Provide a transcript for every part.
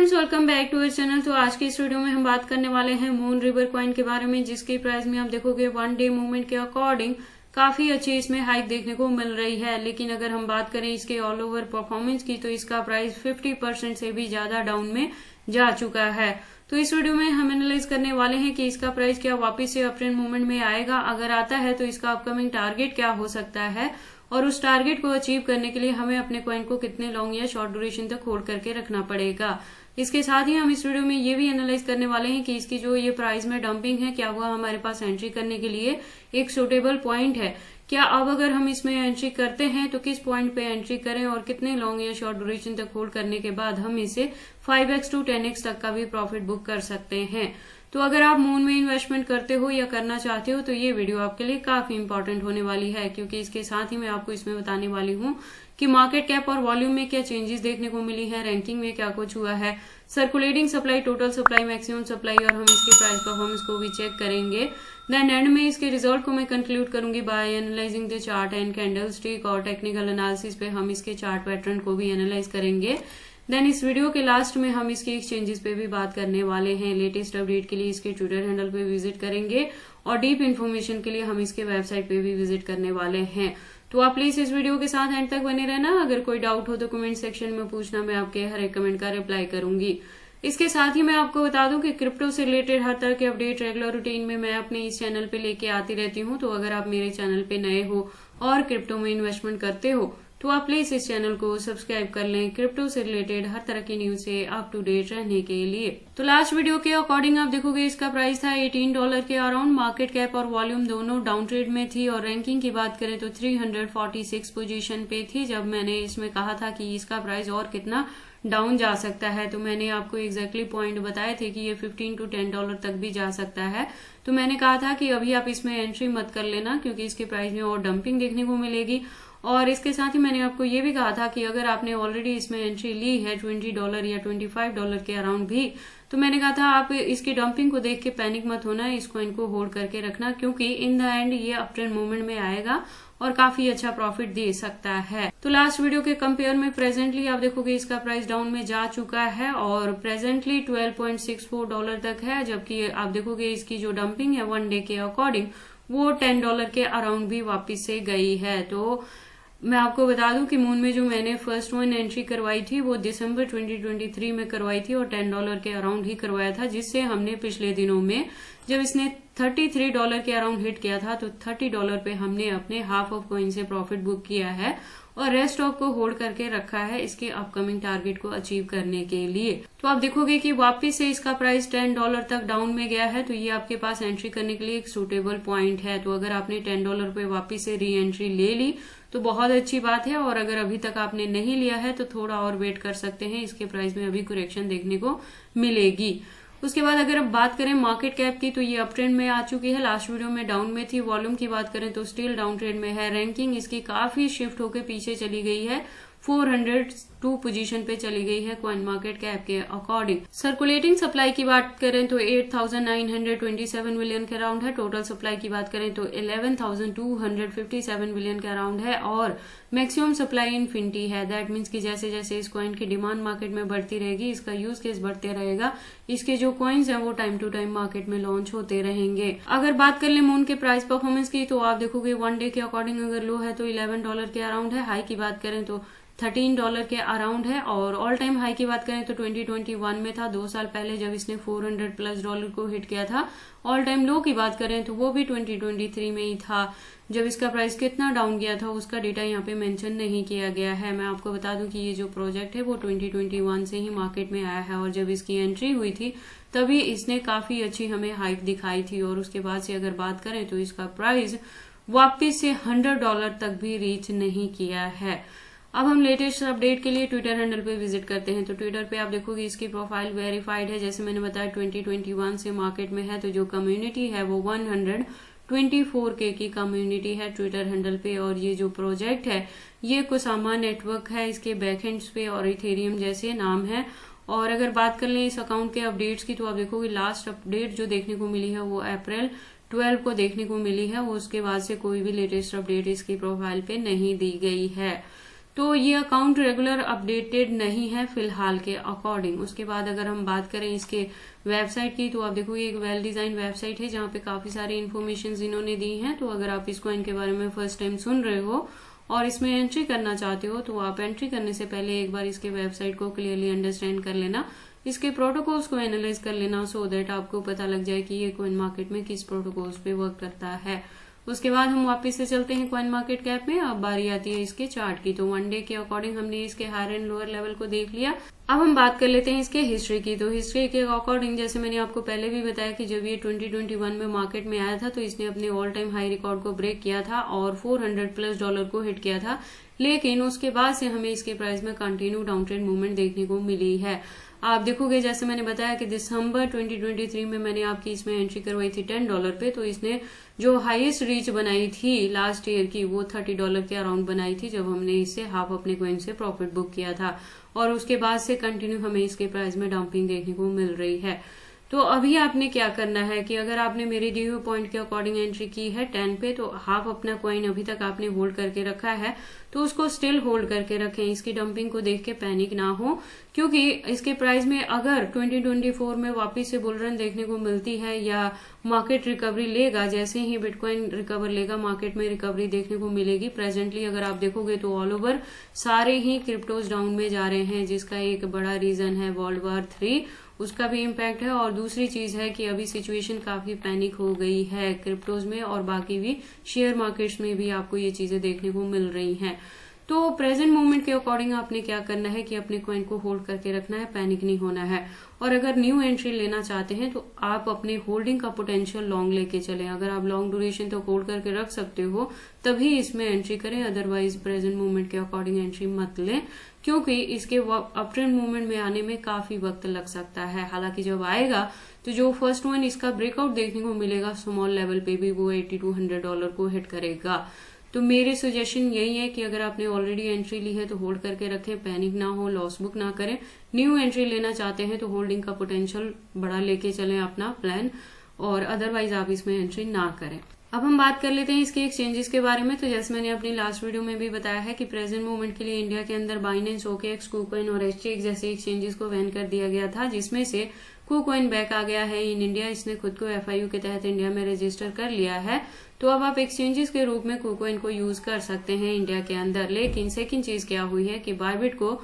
Friends, welcome back to our channel. तो आज की इस वीडियो में हम बात करने वाले हैं मून रिवर कॉइन के बारे में, जिसकी प्राइस में आप देखोगे वन डे मूवमेंट के अकॉर्डिंग काफी अच्छी इसमें हाइक देखने को मिल रही है। लेकिन अगर हम बात करें इसके ऑल ओवर परफॉर्मेंस की, तो इसका प्राइस 50% से भी ज्यादा डाउन में जा चुका है। तो इस वीडियो में हम एनालाइज करने वाले हैं कि इसका प्राइस क्या वापस से अपट्रेंड मूवमेंट में आएगा, अगर आता है तो इसका अपकमिंग टारगेट क्या हो सकता है, और उस टारगेट को अचीव करने के लिए हमें अपने कॉइन को कितने लॉन्ग या शॉर्ट ड्यूरेशन तक होल्ड करके रखना पड़ेगा। इसके साथ ही हम इस वीडियो में ये भी एनालाइज करने वाले हैं कि इसकी जो ये प्राइस में डंपिंग है, क्या हुआ हमारे पास एंट्री करने के लिए एक सुटेबल पॉइंट है क्या। अब अगर हम इसमें एंट्री करते हैं तो किस पॉइंट पे एंट्री करें और कितने लॉन्ग या शॉर्ट ड्यूरेशन तक होल्ड करने के बाद हम इसे 5x to 10x तक का भी प्रॉफिट बुक कर सकते हैं। तो अगर आप मून में इन्वेस्टमेंट करते हो या करना चाहते हो तो ये वीडियो आपके लिए काफी इंपॉर्टेंट होने वाली है, क्योंकि इसके साथ ही मैं आपको इसमें बताने वाली हूँ कि मार्केट कैप और वॉल्यूम में क्या चेंजेस देखने को मिली है, रैंकिंग में क्या कुछ हुआ है, circulating supply, total supply, maximum supply, और हम इसके प्राइस परफॉर्मेंस को भी चेक करेंगे। देन एंड में इसके रिजल्ट को मैं कंक्लूड करूंगी by analysing the chart and candle stick, और टेक्निकल एनालिसिस पे हम इसके चार्ट पैटर्न को भी एनालाइज करेंगे। देन इस वीडियो के लास्ट में हम इसके एक्सचेंजेस पे भी बात करने वाले हैं। लेटेस्ट अपडेट के लिए इसके ट्विटर हैंडल पे विजिट करेंगे और डीप इन्फॉर्मेशन के लिए हम इसके वेबसाइट पे भी विजिट करने वाले हैं। तो आप प्लीज इस वीडियो के साथ एंड तक बने रहना। अगर कोई डाउट हो तो कमेंट सेक्शन में पूछना, मैं आपके हर एक कमेंट का रिप्लाई करूंगी। इसके साथ ही मैं आपको बता दूं कि क्रिप्टो से रिलेटेड हर तरह के अपडेट रेगुलर रूटीन में मैं अपने इस चैनल पे लेके आती रहती हूं। तो अगर आप मेरे चैनल पे नए हो और क्रिप्टो में इन्वेस्टमेंट करते हो तो आप प्लीज इस चैनल को सब्सक्राइब कर लें, क्रिप्टो से रिलेटेड हर तरह की न्यूज से अप टू डेट रहने के लिए। तो लास्ट वीडियो के अकॉर्डिंग आप देखोगे इसका प्राइस था $18 के अराउंड। मार्केट कैप और वॉल्यूम दोनों डाउन ट्रेड में थी, और रैंकिंग की बात करें तो 346 पोजीशन पे थी जब मैंने इसमें कहा था कि इसका प्राइस और कितना डाउन जा सकता है। तो मैंने आपको एग्जैक्टली पॉइंट बताए थे कि ये $15 to $10 तक भी जा सकता है। तो मैंने कहा था कि अभी आप इसमें एंट्री मत कर लेना, क्योंकि इसके प्राइस में और डंपिंग देखने को मिलेगी। और इसके साथ ही मैंने आपको ये भी कहा था कि अगर आपने ऑलरेडी इसमें एंट्री ली है $20 या $25 के अराउंड भी, तो मैंने कहा था आप इसकी डंपिंग को देख के पैनिक मत होना, इस कॉइन को होल्ड करके रखना, क्योंकि इन द एंड ये अपट्रेंड मूवमेंट में आएगा और काफी अच्छा प्रॉफिट दे सकता है। तो लास्ट वीडियो के कंपेयर में प्रेजेंटली आप देखोगे इसका प्राइस डाउन में जा चुका है और प्रेजेंटली $12.64 तक है, जबकि आप देखोगे इसकी जो डंपिंग है वन डे के अकॉर्डिंग वो $10 के अराउंड भी वापिस से गई है। तो मैं आपको बता दूं कि मून में जो मैंने फर्स्ट वन एंट्री करवाई थी वो दिसंबर 2023 में करवाई थी और $10 के अराउंड ही करवाया था, जिससे हमने पिछले दिनों में जब इसने $33 के अराउंड हिट किया था तो $30 पे हमने अपने हाफ ऑफ कॉइन से प्रॉफिट बुक किया है और रेस्ट ऑफ को होल्ड करके रखा है इसके अपकमिंग टारगेट को अचीव करने के लिए। तो आप देखोगे कि वापस से इसका प्राइस $10 तक डाउन में गया है, तो ये आपके पास एंट्री करने के लिए एक सुटेबल पॉइंट है। तो अगर आपने $10 पे वापस से री एंट्री ले ली तो बहुत अच्छी बात है, और अगर अभी तक आपने नहीं लिया है तो थोड़ा और वेट कर सकते हैं, इसके प्राइस में अभी करेक्शन देखने को मिलेगी। उसके बाद अगर हम बात करें मार्केट कैप की, तो ये अप ट्रेंड में आ चुकी है, लास्ट वीडियो में डाउन में थी। वॉल्यूम की बात करें तो स्टिल डाउन ट्रेंड में है। रैंकिंग इसकी काफी शिफ्ट होकर पीछे चली गई है, 402 पोजीशन पे चली गई है कॉइन मार्केट कैप के अकॉर्डिंग। सर्कुलेटिंग सप्लाई की बात करें तो 8,927 मिलियन के अराउंड है। टोटल सप्लाई की बात करें तो 11,257 मिलियन के अराउंड है, और मैक्सिमम सप्लाई इनफिनिटी है। दैट मीन्स कि जैसे जैसे इस कॉइन की डिमांड मार्केट में बढ़ती रहेगी, इसका यूज केस बढ़ते रहेगा, इसके जो कॉइन्स हैं वो टाइम टू टाइम मार्केट में लॉन्च होते रहेंगे। अगर बात कर ले मून के प्राइस परफॉर्मेंस की, तो आप देखोगे वन डे के अकॉर्डिंग अगर लो है तो $11 के अराउंड है। हाई की बात करें तो $13 के अराउंड है, और ऑल टाइम हाई की बात करें तो 2021 में था, 2 साल पहले जब इसने $400+ को हिट किया था। ऑल टाइम लो की बात करें तो वो भी 2023 में ही था, जब इसका प्राइस कितना डाउन गया था उसका डेटा यहाँ पे मेंशन नहीं किया गया है। मैं आपको बता दूं कि ये जो प्रोजेक्ट है वो 2021 से ही मार्केट में आया है, और जब इसकी एंट्री हुई थी तभी इसने काफी अच्छी हमें हाइक दिखाई थी, और उसके बाद से अगर बात करें तो इसका प्राइस वापिस से $100 तक भी रीच नहीं किया है। अब हम लेटेस्ट अपडेट के लिए ट्विटर हैंडल पे विजिट करते हैं। तो ट्विटर पे आप देखोगे इसकी प्रोफाइल वेरीफाइड है, जैसे मैंने बताया 2021 से मार्केट में है। तो जो कम्युनिटी है वो 124K की कम्युनिटी है ट्विटर हैंडल पे, और ये जो प्रोजेक्ट है ये कुसामा नेटवर्क है, इसके बैकएंड्स पे और इथेरियम जैसे नाम है। और अगर बात कर लें इस अकाउंट के अपडेट्स की, तो आप देखोगे लास्ट अपडेट जो देखने को मिली है वो अप्रैल 12 को देखने को मिली है, उसके बाद से कोई भी लेटेस्ट अपडेट इसकी प्रोफाइल पे नहीं दी गई है। तो ये अकाउंट रेगुलर अपडेटेड नहीं है फिलहाल के अकॉर्डिंग। उसके बाद अगर हम बात करें इसके वेबसाइट की, तो आप देखोगे एक वेल डिजाइन वेबसाइट है जहाँ पे काफी सारी इन्फॉर्मेशन इन्होंने दी है। तो अगर आप इस कॉइन के बारे में फर्स्ट टाइम सुन रहे हो और इसमें एंट्री करना चाहते हो, तो आप एंट्री करने से पहले एक बार इसके वेबसाइट को क्लियरली अंडरस्टैंड कर लेना, इसके प्रोटोकॉल्स को एनालाइज कर लेना, सो दैट आपको पता लग जाए कि ये कॉइन मार्केट में किस प्रोटोकॉल्स पे वर्क करता है। उसके बाद हम वापस से चलते हैं कॉइन मार्केट कैप में। अब बारी आती है इसके चार्ट की। तो वन डे के अकॉर्डिंग हमने इसके हायर एंड लोअर लेवल को देख लिया। अब हम बात कर लेते हैं इसके हिस्ट्री की। तो हिस्ट्री के अकॉर्डिंग जैसे मैंने आपको पहले भी बताया कि जब ये 2021 में मार्केट में आया था तो इसने अपने ऑल टाइम हाई रिकॉर्ड को ब्रेक किया था और $400+ को हिट किया था, लेकिन उसके बाद से हमें इसके प्राइस में कंटिन्यू डाउन ट्रेंड मूवमेंट देखने को मिली है। आप देखोगे जैसे मैंने बताया कि दिसंबर 2023 में मैंने आपकी इसमें एंट्री करवाई थी $10 पे, तो इसने जो हाईएस्ट रीच बनाई थी लास्ट ईयर की वो $30 के अराउंड बनाई थी, जब हमने इससे हाफ अपने कॉइन से प्रॉफिट बुक किया था। और उसके बाद से कंटिन्यू हमें इसके प्राइस में डंपिंग देखने को मिल रही है। तो अभी आपने क्या करना है कि अगर आपने मेरे दिए हुए पॉइंट के अकॉर्डिंग एंट्री की है 10 पे, तो हाफ अपना कॉइन अभी तक आपने होल्ड करके रखा है, तो उसको स्टिल होल्ड करके रखें। इसकी डंपिंग को देख के पैनिक ना हो, क्योंकि इसके प्राइस में अगर 2024 में वापस से बुल रन देखने को मिलती है या मार्केट रिकवरी लेगा, जैसे ही बिटकॉइन रिकवर लेगा मार्केट में रिकवरी देखने को मिलेगी। प्रेजेंटली अगर आप देखोगे तो ऑल ओवर सारे ही क्रिप्टोज डाउन में जा रहे हैं, जिसका एक बड़ा रीजन है वर्ल्ड वॉर 3, उसका भी इम्पैक्ट है। और दूसरी चीज है कि अभी सिचुएशन काफी पैनिक हो गई है क्रिप्टोज में और बाकी भी शेयर मार्केट्स में भी आपको ये चीजें देखने को मिल रही हैं। तो प्रेजेंट मोमेंट के अकॉर्डिंग आपने क्या करना है कि अपने कॉइन को होल्ड करके रखना है, पैनिक नहीं होना है। और अगर न्यू एंट्री लेना चाहते हैं तो आप अपने होल्डिंग का पोटेंशियल लॉन्ग लेके चलें। अगर आप लॉन्ग ड्यूरेशन तक होल्ड करके रख सकते हो तभी इसमें एंट्री करें, अदरवाइज प्रेजेंट मोमेंट के अकॉर्डिंग एंट्री मत लें, क्योंकि इसके अप ट्रेंड मूवमेंट में आने में काफी वक्त लग सकता है। हालांकि जब आएगा तो जो फर्स्ट वन इसका ब्रेकआउट देखने को मिलेगा स्मॉल लेवल पे भी वो $80 to $100 को हिट करेगा। तो मेरे सजेशन यही है कि अगर आपने ऑलरेडी एंट्री ली है तो होल्ड करके रखें, पैनिक ना हो, लॉस बुक ना करें। न्यू एंट्री लेना चाहते हैं तो होल्डिंग का पोटेंशियल बड़ा लेके चलें अपना प्लान, और अदरवाइज आप इसमें एंट्री ना करें। अब हम बात कर लेते हैं इसके एक्सचेंजेस के बारे में। तो जैसे मैंने अपनी लास्ट वीडियो में भी बताया है कि प्रेजेंट मूवमेंट के लिए इंडिया के अंदर बाइनेंस, OKX, KuCoin और HTX जैसे एक्सचेंजेस को बैन कर दिया गया था, जिसमें से KuCoin बैक आ गया है इन इंडिया। इसने खुद को FIU के तहत इंडिया में रजिस्टर कर लिया है, तो अब आप एक्सचेंजेस के रूप में KuCoin को यूज कर सकते हैं इंडिया के अंदर। लेकिन सेकंड चीज क्या हुई है कि बाइबिट को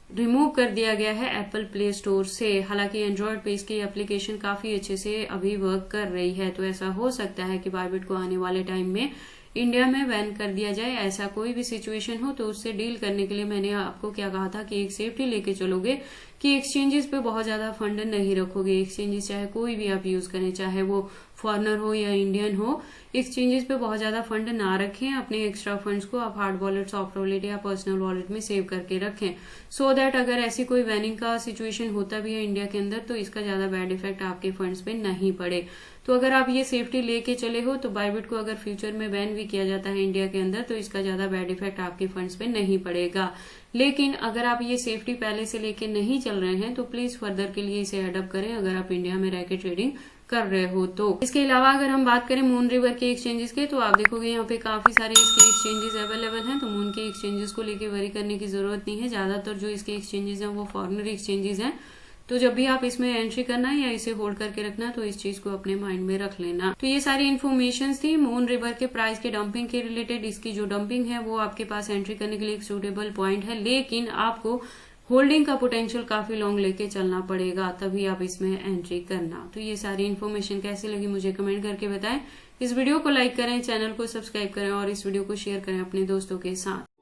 रिमूव कर दिया गया है एप्पल प्ले स्टोर से। हालांकि एंड्रॉयड पे इसकी एप्लीकेशन काफी अच्छे से अभी वर्क कर रही है, तो ऐसा हो सकता है कि बाइबिट को आने वाले टाइम में इंडिया में बैन कर दिया जाए। ऐसा कोई भी सिचुएशन हो तो उससे डील करने के लिए मैंने आपको क्या कहा था कि एक सेफ्टी लेके चलोगे कि एक्सचेंजेस पे बहुत ज्यादा फंड नहीं रखोगे। एक्सचेंजेस चाहे कोई भी आप यूज करें, चाहे वो फॉरेनर हो या इंडियन हो, एक्सचेंजेस पे बहुत ज्यादा फंड ना रखें। अपने एक्स्ट्रा फंड्स को आप हार्ड वॉलेट, सॉफ्ट वॉलेट या पर्सनल वॉलेट में सेव करके रखें, सो दैट अगर ऐसी कोई बैनिंग का सिचुएशन होता भी है इंडिया के अंदर तो इसका ज्यादा बैड इफेक्ट आपके फंड्स पे नहीं पड़े। तो अगर आप ये सेफ्टी लेके चले हो तो बाइबिट को अगर फ्यूचर में बैन भी किया जाता है इंडिया के अंदर तो इसका ज्यादा बैड इफेक्ट आपके फंड्स पे नहीं पड़ेगा। लेकिन अगर आप ये सेफ्टी पहले से लेके नहीं चल रहे हैं तो प्लीज फर्दर के लिए इसे अडॉप्ट करें, अगर आप इंडिया में रह के ट्रेडिंग कर रहे हो तो। इसके अलावा अगर हम बात करें मून रिवर के एक्सचेंजेस के, तो आप देखोगे यहाँ पे काफी सारे इसके एक्सचेंजेस अवेलेबल हैं। तो मून के एक्सचेंजेस को लेके वरी करने की जरूरत नहीं है। ज्यादातर जो इसके एक्सचेंजेस हैं वो फॉरेनर एक्सचेंजेस हैं, तो जब भी आप इसमें एंट्री करना है या इसे होल्ड करके रखना तो इस चीज को अपने माइंड में रख लेना। तो ये सारी इन्फॉर्मेशन थी मून रिवर के प्राइस के डंपिंग के रिलेटेड। इसकी जो डंपिंग है वो आपके पास एंट्री करने के लिए एक सूटेबल पॉइंट है, लेकिन आपको होल्डिंग का पोटेंशियल काफी लॉन्ग लेके चलना पड़ेगा, तभी आप इसमें एंट्री करना। तो ये सारी इन्फॉर्मेशन कैसी लगी मुझे कमेंट करके बताएं। इस वीडियो को लाइक करें, चैनल को सब्सक्राइब करें और इस वीडियो को शेयर करें अपने दोस्तों के साथ।